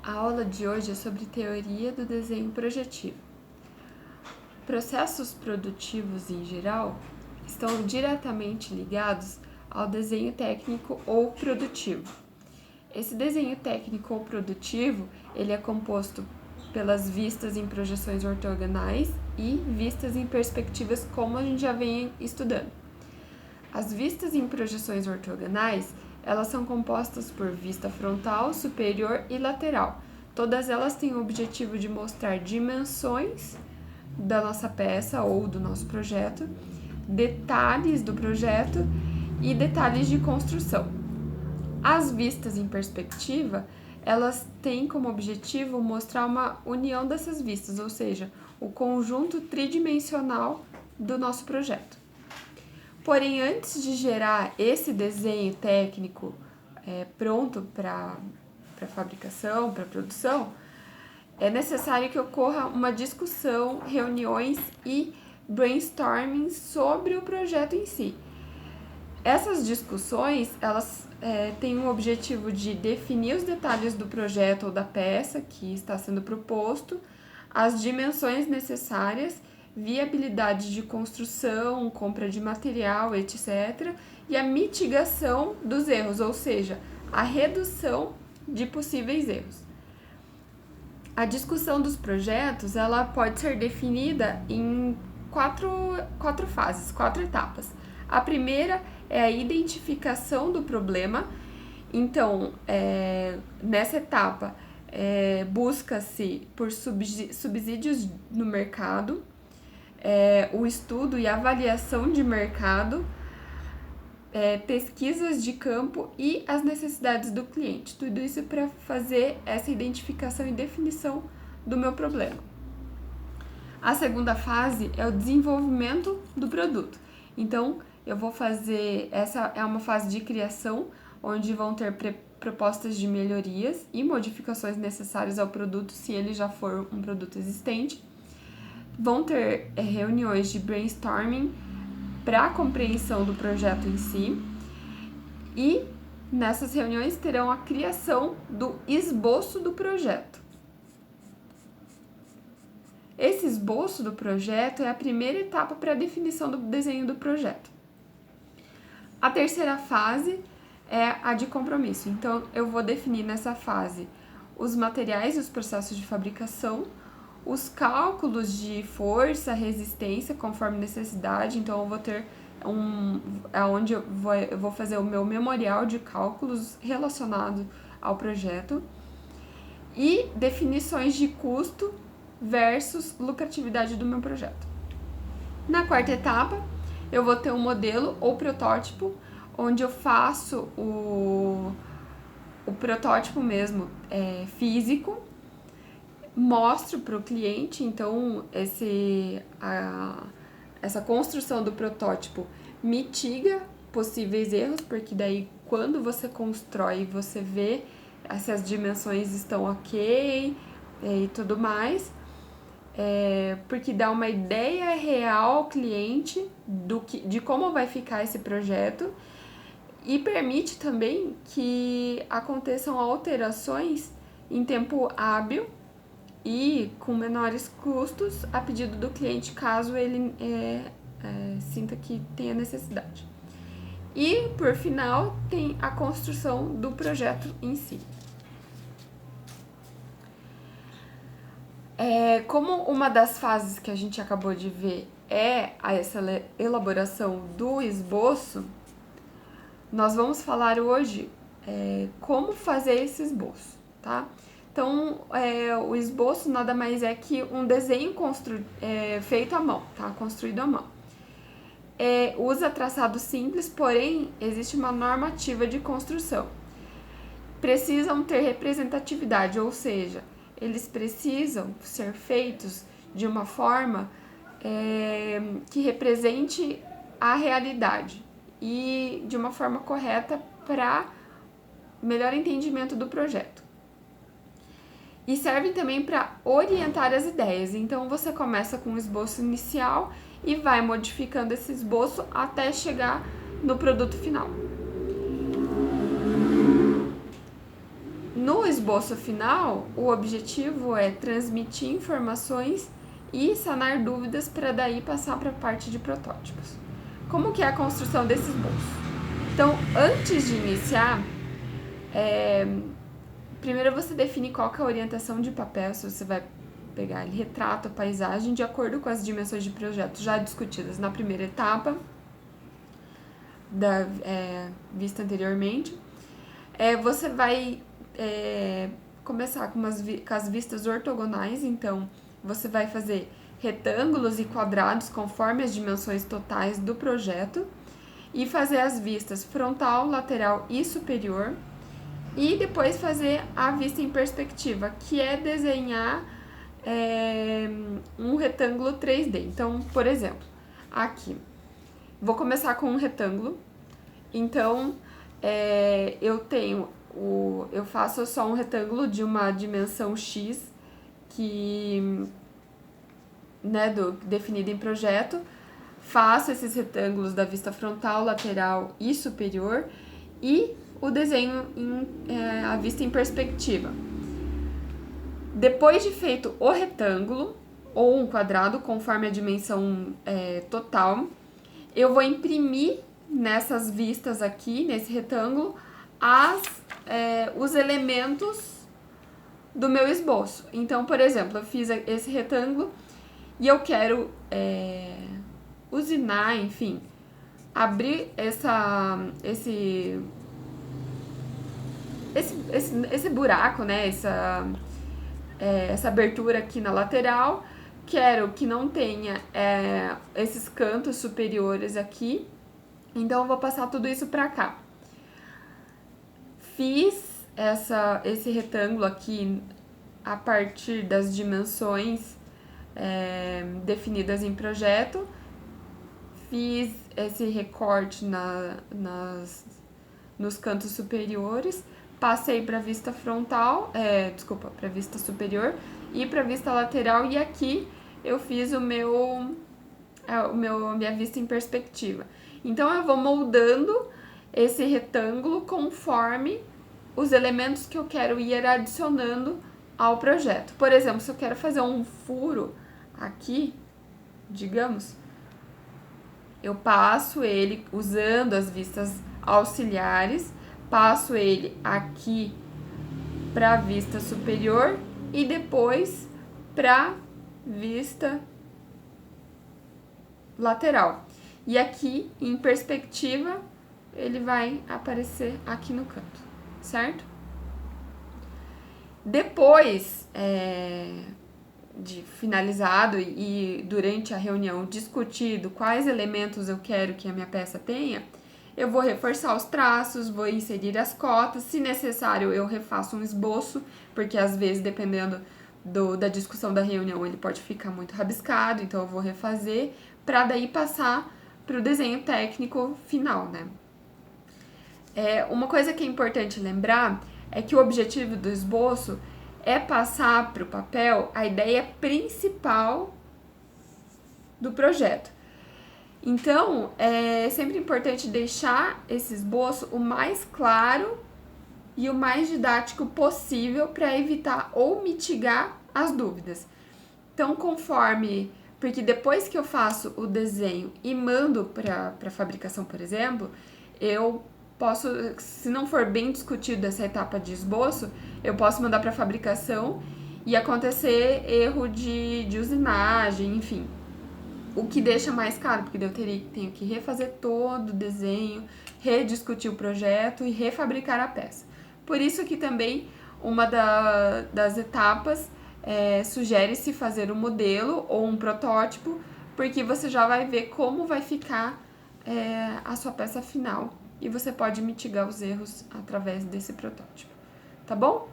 A aula de hoje é sobre teoria do desenho projetivo. Processos produtivos em geral estão diretamente ligados ao desenho técnico ou produtivo. Esse desenho técnico ou produtivo, ele é composto pelas vistas em projeções ortogonais e vistas em perspectivas, como a gente já vem estudando. As vistas em projeções ortogonais, elas são compostas por vista frontal, superior e lateral. Todas elas têm o objetivo de mostrar dimensões da nossa peça ou do nosso projeto, detalhes do projeto e detalhes de construção. As vistas em perspectiva, elas têm como objetivo mostrar uma união dessas vistas, ou seja, o conjunto tridimensional do nosso projeto. Porém, antes de gerar esse desenho técnico pronto para fabricação, para produção, é necessário que ocorra uma discussão, reuniões e brainstorming sobre o projeto em si. Essas discussões, elas têm o objetivo de definir os detalhes do projeto ou da peça que está sendo proposto, as dimensões necessárias, viabilidade de construção, compra de material, etc., e a mitigação dos erros, ou seja, a redução de possíveis erros. A discussão dos projetos, ela pode ser definida em quatro fases, 4 etapas. A primeira é a identificação do problema. Então, nessa etapa, busca-se por subsídios no mercado, o estudo e avaliação de mercado, pesquisas de campo e as necessidades do cliente. Tudo isso para fazer essa identificação e definição do meu problema. A segunda fase é o desenvolvimento do produto. Então, eu vou fazer, essa é uma fase de criação, onde vão ter propostas de melhorias e modificações necessárias ao produto, se ele já for um produto existente. Vão ter reuniões de brainstorming para a compreensão do projeto em si, e nessas reuniões terão a criação do esboço do projeto. Esse esboço do projeto é a primeira etapa para a definição do desenho do projeto. A terceira fase é a de compromisso. Então, eu vou definir nessa fase os materiais e os processos de fabricação, os cálculos de força, resistência, conforme necessidade. Então, eu vou ter onde eu vou fazer o meu memorial de cálculos relacionado ao projeto, e definições de custo versus lucratividade do meu projeto. Na quarta etapa, eu vou ter um modelo ou protótipo, onde eu faço o protótipo mesmo físico, mostro para o cliente. Então, essa construção do protótipo mitiga possíveis erros, porque daí quando você constrói, você vê se as dimensões estão ok e tudo mais, porque dá uma ideia real ao cliente de como vai ficar esse projeto, e permite também que aconteçam alterações em tempo hábil e com menores custos a pedido do cliente, caso ele sinta que tenha necessidade. E, por final, tem a construção do projeto em si. Como uma das fases que a gente acabou de ver é essa elaboração do esboço, nós vamos falar hoje como fazer esse esboço, tá? Então, o esboço nada mais é que um desenho feito à mão, tá? Construído à mão. Usa traçado simples, porém, existe uma normativa de construção. Precisam ter representatividade, ou seja, eles precisam ser feitos de uma forma que represente a realidade e de uma forma correta para melhor entendimento do projeto. E servem também para orientar as ideias. Então, você começa com um esboço inicial e vai modificando esse esboço até chegar no produto final. No esboço final, o objetivo é transmitir informações e sanar dúvidas para daí passar para a parte de protótipos. Como que é a construção desse esboço? Então, antes de iniciar, primeiro você define qual que é a orientação de papel, se você vai pegar retrato, paisagem, de acordo com as dimensões de projeto já discutidas na primeira etapa, vista anteriormente. Você vai começar com as vistas ortogonais, então você vai fazer retângulos e quadrados conforme as dimensões totais do projeto e fazer as vistas frontal, lateral e superior, e depois fazer a vista em perspectiva, que é desenhar um retângulo 3D. Então, por exemplo, aqui, vou começar com um retângulo, então eu faço só um retângulo de uma dimensão X, definida em projeto, faço esses retângulos da vista frontal, lateral e superior e o desenho a vista em perspectiva. Depois de feito o retângulo ou um quadrado, conforme a dimensão total, eu vou imprimir nessas vistas aqui, nesse retângulo, os elementos do meu esboço. Então, por exemplo, eu fiz esse retângulo e eu quero usinar, enfim, abrir esse buraco, né? Essa abertura aqui na lateral. Quero que não tenha esses cantos superiores aqui. Então, eu vou passar tudo isso pra cá. Fiz esse retângulo aqui a partir das dimensões definidas em projeto. Fiz esse recorte nos cantos superiores. Passei para a vista frontal, para a vista superior e para a vista lateral, e aqui eu fiz minha vista em perspectiva. Então, eu vou moldando esse retângulo conforme os elementos que eu quero ir adicionando ao projeto. Por exemplo, se eu quero fazer um furo aqui, digamos, eu passo ele usando as vistas auxiliares, passo ele aqui para a vista superior e depois para vista lateral. E aqui, em perspectiva, ele vai aparecer aqui no canto, certo? Depois de finalizado e durante a reunião discutido quais elementos eu quero que a minha peça tenha, eu vou reforçar os traços, vou inserir as cotas, se necessário eu refaço um esboço, porque às vezes, dependendo da discussão da reunião, ele pode ficar muito rabiscado, então eu vou refazer para daí passar para o desenho técnico final, né? Uma coisa que é importante lembrar é que o objetivo do esboço é passar para o papel a ideia principal do projeto. Então, é sempre importante deixar esse esboço o mais claro e o mais didático possível para evitar ou mitigar as dúvidas. Então, porque depois que eu faço o desenho e mando para a fabricação, por exemplo, eu posso, se não for bem discutido essa etapa de esboço, eu posso mandar para a fabricação e acontecer erro de usinagem, enfim. O que deixa mais caro, porque eu tenho que refazer todo o desenho, rediscutir o projeto e refabricar a peça. Por isso que também uma das etapas sugere-se fazer um modelo ou um protótipo, porque você já vai ver como vai ficar a sua peça final e você pode mitigar os erros através desse protótipo. Tá bom?